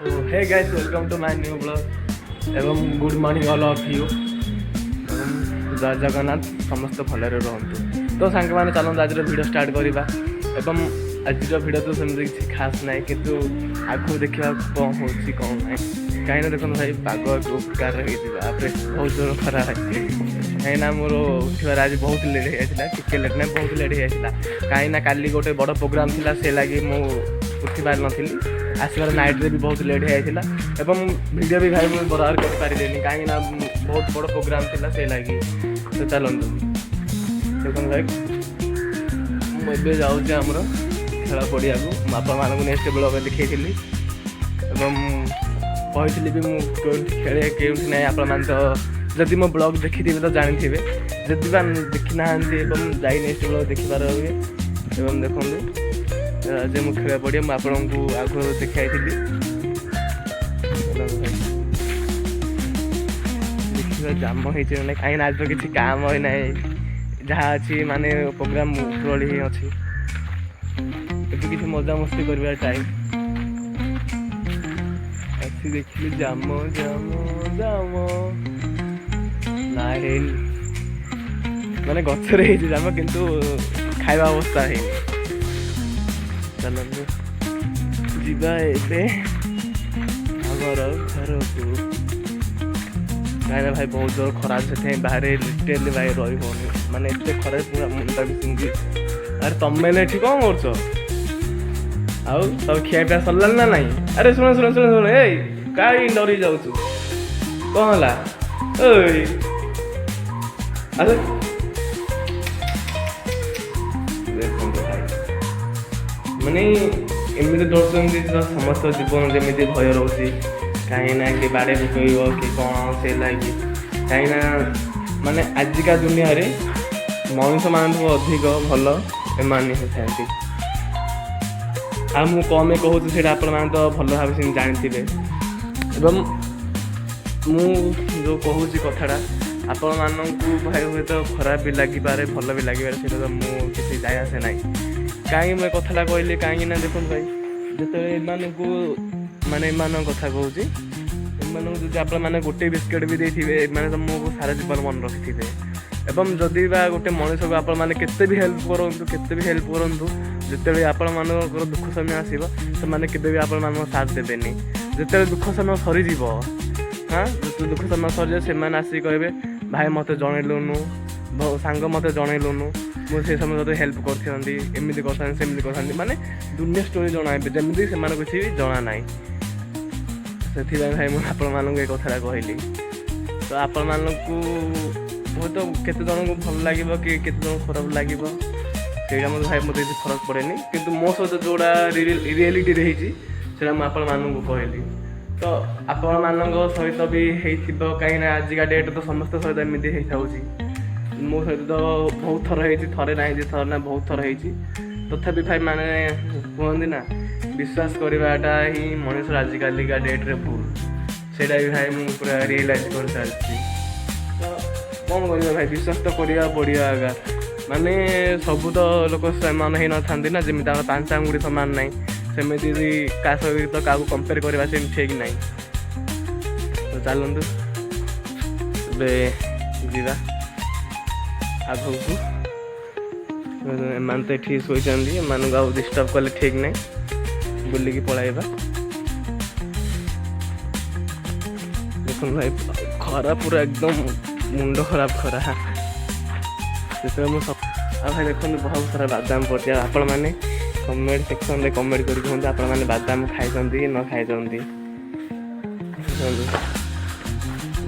So hey guys, welcome to my new vlog ଏବଂ good morning all of you ଏବଂ ଜୟ ଜଗନ୍ନାଥ ସମସ୍ତେ ଭଲରେ ରୁହନ୍ତୁ। ତ ସାଙ୍ଗମାନେ ଚାଲନ୍ତୁ ଆଜିର ଭିଡ଼ିଓ ଷ୍ଟାର୍ଟ କରିବା ଏବଂ ଆଜିର ଭିଡ଼ିଓ ତ ସେମିତି କିଛି ଖାସ୍ ନାହିଁ, କିନ୍ତୁ ଆଗକୁ ଦେଖିବା କ'ଣ ହେଉଛି କ'ଣ ନାହିଁ। କାହିଁକିନା ଦେଖନ୍ତୁ ଭାଇ ପାଗ ଯେଉଁ ପ୍ରକାର ହେଇଯିବ ତାପରେ ବହୁତ ଜୋର ଖରା ହେଇଛି। କାହିଁକିନା ମୋର ଉଠିବାର ଆଜି ବହୁତ ଲେଟ୍ ହେଇଯାଇଥିଲା, ଟିକେ ଲେଟ୍ ନାହିଁ ବହୁତ ଲେଟ୍ ହେଇଯାଇଥିଲା। କାହିଁକିନା କାଲି ଗୋଟେ ବଡ଼ ପ୍ରୋଗ୍ରାମ୍ ଥିଲା, ସେ ଲାଗି ମୁଁ ଉଠି ପାରିନଥିଲି। ଆସିବାର ନାଇଟ୍ରେ ବି ବହୁତ ଲେଟ୍ ହେଇଯାଇଥିଲା ଏବଂ ଭିଡ଼ିଓ ବି ଭାଇ ମୁଁ ବରାବର କରିପାରିଲିନି, କାହିଁକିନା ବହୁତ ବଡ଼ ପ୍ରୋଗ୍ରାମ୍ ଥିଲା ସେ ଲାଗି। ତ ଚାଲନ୍ତୁ ଦେଖନ୍ତୁ ଭାଇ, ମୁଁ ଏବେ ଯାଉଛି ଆମର ଖେଳ ପଡ଼ିଆକୁ। ମୁଁ ଆପଣମାନଙ୍କୁ ନେକ୍ସଟ ବ୍ଲଗ୍ରେ ଦେଖେଇଥିଲି ଏବଂ କହିଥିଲି ବି ମୁଁ କେଉଁଠି ଖେଳେ କେଉଁଠି ନାହିଁ। ଆପଣମାନେ ତ ଯଦି ମୋ ବ୍ଲଗ୍ ଦେଖିଥିବେ ତ ଜାଣିଥିବେ, ଯଦି ବା ଦେଖିନାହାନ୍ତି ଏବଂ ଯାଇ ନେକ୍ସଟ ବ୍ଲଗ୍ ଦେଖିବାର ହୁଏ। ଏବଂ ଦେଖନ୍ତୁ ଯେ ମୁଁ ଖେଳ ପଡ଼ିଆ ମୁଁ ଆପଣଙ୍କୁ ଆଗରୁ ଦେଖାଇଥିଲି। ଦେଖିବା ଜାମ ହେଇଛି ନା ନାହିଁ, କାହିଁକିନା ଆଜି ତ କିଛି କାମ ହୋଇନାହିଁ, ଯାହା ଅଛି ମାନେ ପ୍ରୋଗ୍ରାମ୍ ଉପରଓଳି ହିଁ ଅଛି। ଏବେ କିଛି ମଜାମସ୍ତି କରିବା ଟାଇମ୍ ଆସି ଦେଖିଲି ଜାମ ଜାମ ଜାମ ନା ହେଇନି, ମାନେ ଗଛରେ ହେଇଛି ଜାମ କିନ୍ତୁ ଖାଇବା ଅବସ୍ଥା ହେଇନି। ଚାଲନ୍ତୁ ଯିବା ଏବେ ଆମର ଘରକୁ। କାହିଁକିନା ଭାଇ ବହୁତ ଜୋର ଖରା, ସେଥିପାଇଁ ବାହାରେ ଲିଟେରାଲି ଭାଇ ରହି ହେଉନି, ମାନେ ଏତେ ଖରାରେ ପୁରା ମୁଣ୍ଡ ବି ପିନ୍ଧି। ଆରେ ତମେ ଏଠି କ'ଣ କରୁଛ? ଆଉ ତମ ଖିଆ ପିଆ ସରିଲାଣି ନା ନାହିଁ? ଆରେ ଶୁଣ ଶୁଣ ଶୁଣ ଶୁଣ, ଏଇ କାହିଁ ଡରି ଯାଉଛୁ? କ'ଣ ହେଲା? ଏଇ ଆରେ ଦେଖନ୍ତୁ ଭାଇ, ମାନେ ଏମିତି ଡରୁଛନ୍ତି ତ ସମସ୍ତ ଜୀବନ ଯେମିତି ଭୟ ରହୁଛି, କାହିଁକିନା କି ବାଡ଼େଇ ପକାଇବ କି କ'ଣ ସେ ଲାଗି। କାହିଁକିନା ମାନେ ଆଜିକା ଦୁନିଆରେ ମଣିଷମାନଙ୍କୁ ଅଧିକ ଭଲ ଏମାନେ ହେଇଥାନ୍ତି। ଆଉ ମୁଁ କ'ଣ ପାଇଁ କହୁଛି ସେଇଟା ଆପଣମାନେ ତ ଭଲ ଭାବେ ସେମିତି ଜାଣିଥିବେ। ଏବଂ ମୁଁ ଯେଉଁ କହୁଛି କଥାଟା ଆପଣମାନଙ୍କୁ ଭାଇ ହୁଏତ ଖରାପ ବି ଲାଗିପାରେ, ଭଲ ବି ଲାଗିପାରେ, ସେଇଟା ତ ମୁଁ କିଛି ଯାଇ ଆସେ ନାହିଁ। କାହିଁକି ମୁଁ ଏ କଥାଟା କହିଲି, କାହିଁକିନା ଦେଖନ୍ତୁ ଭାଇ, ଯେତେବେଳେ ଏମାନଙ୍କୁ ମାନେ ଏମାନଙ୍କ କଥା କହୁଛି, ଏମାନଙ୍କୁ ଯଦି ଆପଣମାନେ ଗୋଟେ ବିସ୍କେଟ୍ ବି ଦେଇଥିବେ, ଏମାନେ ତୁମକୁ ସାରା ଜୀବନ ମନେ ରଖିଥିବେ। ଏବଂ ଯଦି ବା ଗୋଟେ ମଣିଷକୁ ଆପଣମାନେ କେତେ ବି ହେଲ୍ପ କରନ୍ତୁ, ଯେତେବେଳେ ଆପଣମାନଙ୍କର ଦୁଃଖ ସମୟ ଆସିବ ସେମାନେ କେବେ ବି ଆପଣମାନଙ୍କ ସାଥ ଦେବେନି। ଯେତେବେଳେ ଦୁଃଖ ସମୟ ସରିଯିବ, ଯେତେବେଳେ ଦୁଃଖ ସମୟ ସରିଯିବ, ସେମାନେ ଆସିକି କହିବେ ଭାଇ ମୋତେ ଜଣେଇଲୁନୁ, ସାଙ୍ଗ ମୋତେ ଜଣେଇଲୁନୁ, ମୁଁ ସେ ସମୟ ତତେ ହେଲ୍ପ କରିଥାନ୍ତି, ଏମିତି କରିଥାନ୍ତି ସେମିତି କରିଥାନ୍ତି, ମାନେ ଦୁନିଆ ଷ୍ଟୋରି ଜଣାଇବେ ଯେମିତି ସେମାନଙ୍କୁ କିଛି ବି ଜଣା ନାହିଁ। ସେଥିପାଇଁ ଭାଇ ମୁଁ ଆପଣମାନଙ୍କୁ ଏ କଥାଟା କହିଲି। ତ ଆପଣମାନଙ୍କୁ ହୁଏତ କେତେ ଜଣଙ୍କୁ ଭଲ ଲାଗିବ କି କେତେ ଜଣଙ୍କୁ ଖରାପ ଲାଗିବ, ସେଇଟା ମୋତେ ଭାଇ ମୋତେ କିଛି ଫରକ ପଡ଼େନି, କିନ୍ତୁ ମୋ ସହିତ ଯେଉଁଟା ରିଆଲିଟିରେ ହେଇଛି ସେଇଟା ମୁଁ ଆପଣମାନଙ୍କୁ କହିଲି। ତ ଆପଣମାନଙ୍କ ସହିତ ବି ହେଇଥିବ, କାହିଁକିନା ଆଜିକା ଡେଟ୍ ତ ସମସ୍ତଙ୍କ ସହିତ ଏମିତି ହେଇଥାଉଛି। ମୋ ସହିତ ତ ବହୁତ ଥର ହେଇଛି, ଥରେ ନାହିଁ ଯେ ଥରେ ନା ବହୁତ ଥର ହେଇଛି। ତଥାପି ଭାଇ ମାନେ କୁହନ୍ତି ନା, ବିଶ୍ୱାସ କରିବାଟା ହିଁ ମଣିଷର ଆଜିକାଲିକା ଡେଟ୍ରେ ଭୁଲ। ସେଇଟା ବି ଭାଇ ମୁଁ ପୁରା ରିଏଲାଇଜ୍ କରିସାରିଛି। ତ କ'ଣ କରିବା ଭାଇ, ବିଶ୍ୱାସ ତ କରିବାକୁ ପଡ଼ିବ ଆଗା। ମାନେ ସବୁ ତ ଲୋକ ସମାନ ହେଇନଥାନ୍ତି ନା, ଯେମିତି ଆମର ପାଞ୍ଚ ଆଙ୍ଗୁଠି ସମାନ ନାହିଁ, ସେମିତି ବି କାହା ସହିତ କାହାକୁ କମ୍ପେୟାର କରିବା ସେମିତି ଠିକ୍ ନାହିଁ। ତ ଚାଲନ୍ତୁ ଏବେ ଯିବା ଆଗକୁ। ଏମାନେ ତ ଏଠି ଶୋଇଛନ୍ତି, ଏମାନଙ୍କୁ ଆଉ ଡିଷ୍ଟର୍ବ କଲେ ଠିକ୍ ନାହିଁ, ବୁଲିକି ପଳାଇବା। ଦେଖନ୍ତୁ ଭାଇ ଖରା ପୁରା ଏକଦମ ମୁଣ୍ଡ ଖରାପ ଖରା। ସେଥିପାଇଁ ମୁଁ ଆଉ ଭାଇ ଦେଖନ୍ତୁ ବହୁତ ସାରା ବାଦାମ ପଡ଼ିଛି। ଆଉ ଆପଣମାନେ କମେଣ୍ଟ ସେକ୍ସନରେ କମେଣ୍ଟ କରି କୁହନ୍ତୁ ଆପଣମାନେ ବାଦାମ ଖାଇଛନ୍ତି କି ନ ଖାଇଛନ୍ତି।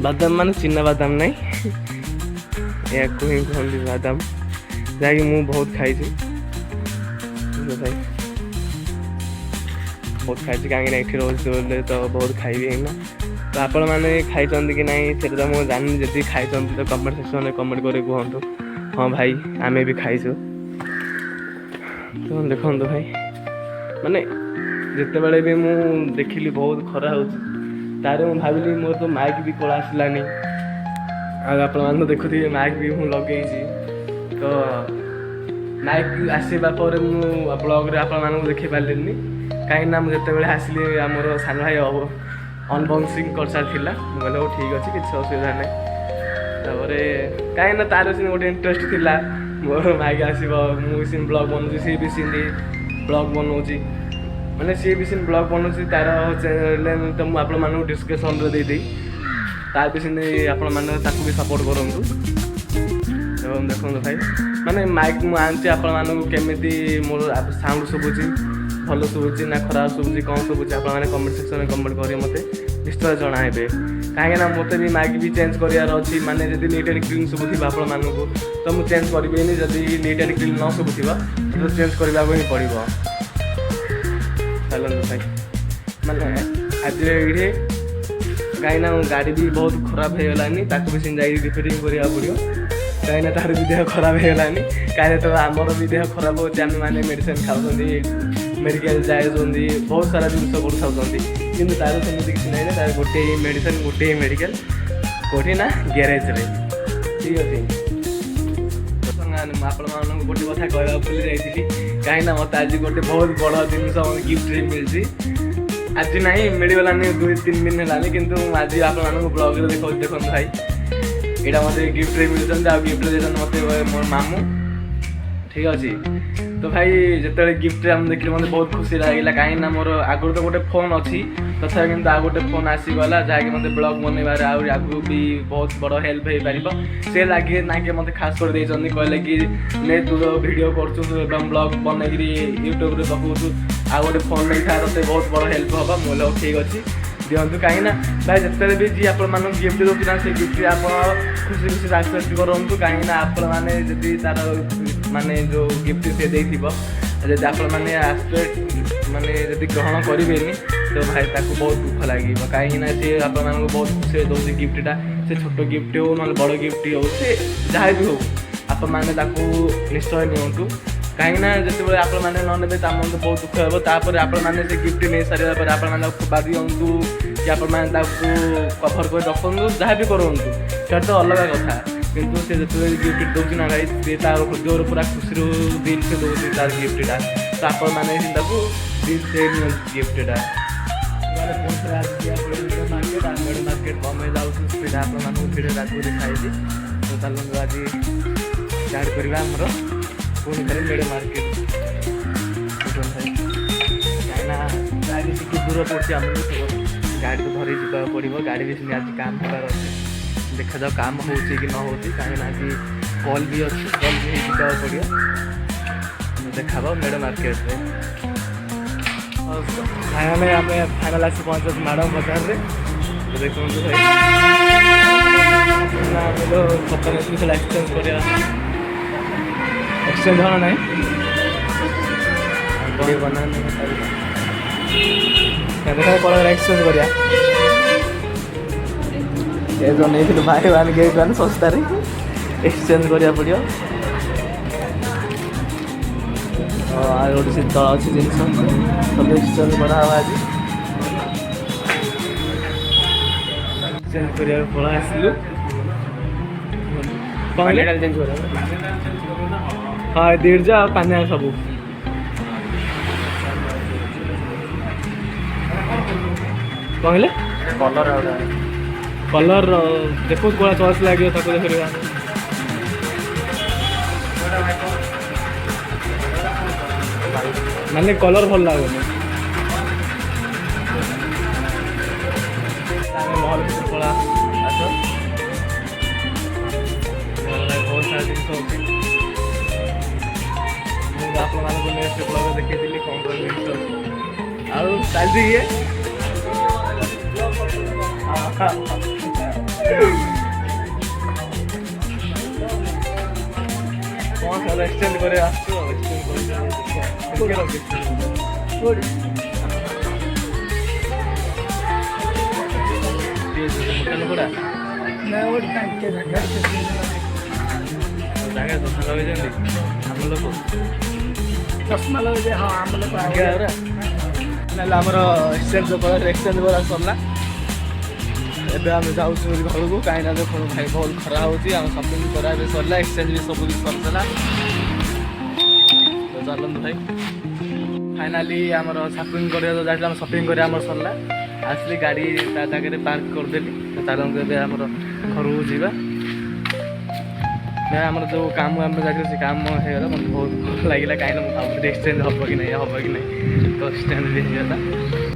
ବାଦାମ ମାନେ ଚିନା ବାଦାମ ନାହିଁ, ଏହାକୁ ହିଁ କୁହନ୍ତି ବାଦାମ, ଯାହାକି ମୁଁ ବହୁତ ଖାଇଛି ଭାଇ, ବହୁତ ଖାଇଛି। କାହିଁକିନା ଏଠି ରହୁଛି ବୋଲେ ତ ବହୁତ ଖାଇବି ଏଇନା। ତ ଆପଣମାନେ ଖାଇଛନ୍ତି କି ନାହିଁ ସେଇଟା ତ ମୁଁ ଜାଣିନି, ଯଦି ଖାଇଛନ୍ତି ତ କମେଣ୍ଟ ସେକ୍ସନରେ କମେଣ୍ଟ କରି କୁହନ୍ତୁ ହଁ ଭାଇ ଆମେ ବି ଖାଇଛୁ। ତ ଦେଖନ୍ତୁ ଭାଇ, ମାନେ ଯେତେବେଳେ ବି ମୁଁ ଦେଖିଲି ବହୁତ ଖରା ହେଉଛି, ତାରେ ମୁଁ ଭାବିଲି ମୋର ତ ମାଇକ୍ ବି କଳା ଆସିଲାନି। ଆଉ ଆପଣମାନେ ତ ଦେଖୁଥିବେ ମାଇକ୍ ବି ମୁଁ ଲଗେଇଛି। ତ ମାଇକ୍ ଆସିବା ପରେ ମୁଁ ବ୍ଲଗ୍ରେ ଆପଣମାନଙ୍କୁ ଦେଖିପାରିଲିନି, कहीं जिते आसली आमर सान भाई अनबक्सिंग कर सारी मुझे हो ठीक अच्छे किसी असुविधा ना कहीं तार सी गोटे इंटरेस्ट थिला मोर माइक आसो मुझे ब्लॉग बनाऊँ सी भी सीन ब्लॉग बनाऊँ मैंने सी भी सीन ब्लॉग बनाऊँ तार चैनल तो मुझे आप डिस्क्रिप्शन देदी तार भी सीन आप भी सपोर्ट करूँ देखो भाई माने माइक मुझे आनी आपमती मोर साउंड शुभुची भल शुभुची ना खराब शुभुची कौन शुभुची आप कमेंट सेक्शन में कमेंट करेंगे मत निश्चय जनाबे कहीं मत भी माइक भी चेंज करार अच्छी माने जब नीट एंड क्लीन शुभुथ आपको तो मुझे चेंज करें जब नीट एंड क्लीन न शुभुथ तो चेंज करने को ही पड़ो चलते भाई माने आज ये कहीं गाड़ी भी बहुत खराब हो गलानी भी सीन जा रिपेयरिंग करा पड़ो कहीं तार भी देह खराब हो गलानी कहीं तो आमर भी देह खराब होती आम मैंने मेडिसिन खाऊँ मेडिकल जाऊँगी बहुत सारा जिन कर कि तार सेमती किसी ना तार गोटे मेडिसिन गोटे मेडिकल कौटी ना ग्यारेज ठीक अच्छे आप गोटे कथा कहवा भूली जाइए कहीं मत आज गोटे बहुत बड़ जिन गिफ्ट मिली आज ना मिलगलानी 2-3 दिन है कि आज आप ब्लॉग देखो भाई यहाँ मत गिफ्ट मिलते आ गिफ्ट देते मत मोर मामू ठीक अच्छे तो भाई जिते गिफ्ट आम देखिए मतलब बहुत खुशी लगे कहीं मोर आगुरी तो गोटे फोन अच्छी तथा कि आ गोटे फोन आसीगला जहाँकि मतलब ब्लॉग बनइबार आगू भी बहुत बड़ हेल्प हो पार से लगे ना कि मतलब खास कर कहले कि ने तू भिडियो कर ब्लॉग बनईक यूट्यूब पकाऊ आ गोटे फोन नहीं था तो बहुत बड़ हेल्प हम मोल ठीक अच्छे दिंतु कहीं भाई जिते भी जी आप गिफ्ट दूसरा से गिफ्ट आप खुशी खुशी एक्सेप्ट करूँ कहीं आप तार माने जो गिफ्ट से देती आप आसपे माने जब ग्रहण करेंगे तो भाई ताको बहुत दुख लगे कहीं सी आप बहुत खुशी दूसरी गिफ्टा से छोट गिफ्ट हो ना बड़ गिफ्ट हो से जहाँ भी हो आप निश्चय नियंतु कहीं जो आप ने तो बहुत दुख हे तापर आपने से गिफ्ट नहीं सारे आप बादी दिंतु कि आप कभर कर रखु जहाँ भी करूँ से तो अलग कथा किंतु से जो गिफ्ट दूसरी ना भाई सी तार हृदय पूरा खुशी दिल से दूसरी तार गिफ्टा तो आपने दिल से गिफ्टा मार्केट कम जाऊँ आपको भिडियो आज देखाई तो चलते आज स्टार्ट करवा आमर पुणी थे मेड़ मार्केट कहीं टी दूर पड़े आम गाड़ी तो धरी जा पड़ो गाड़ी भी आज काम होबार अच्छे देखा जाओ काम हो कि न हो कहीं आज कल भी अच्छी कल भी जा पड़ो देखा मेड़ मार्केट भाई आम फाइनाल आस पहुँच मैडम बजार में देखो भाई एक्सचेंज कर एक्सचेंज होना नहीं बनाने कलर एक्सचेंज करिया जो नहीं भाई वन गेट वन सस्तार एक्सचेंज करा पड़ो गोटे से तल अच्छी जिन सब एक्सचेंज करा आज एक्सचेंज करा पड़ा आसलु चेंज कर हाँ दीर्जा पानिया सब कहले कलर कलर देखो कौन चॉइस लगे माने कलर भल लगे महल पड़ा आस बहुत सारा जिन आपको नेक्स्ट ब्लॉग देखी कौन कौन जिन आउ चलती ये कौन सा एक्सचेंज करे चश्मा लगे हाँ आम लोग आमर एक्सचेंज एक्सचेंज करा सरला एबे आम जाऊँ घर को कहीं देख भाई बहुत खरा होती शपिंग करा सरला एक्सचेंज भी सब सरला चलते भाई फाइनाली आमर सपिंग जाइए सपिंग कर सरला आसली गाड़ी ता जगह पार्क करदेली चलते ए आम घर को जावा आम जो काम आम जाइए से काम होगा मतलब बहुत भल लगे कहीं भाव एक्सचेंज हम कि नहीं हम कि नहीं तो एक्सचेंज भी होगा।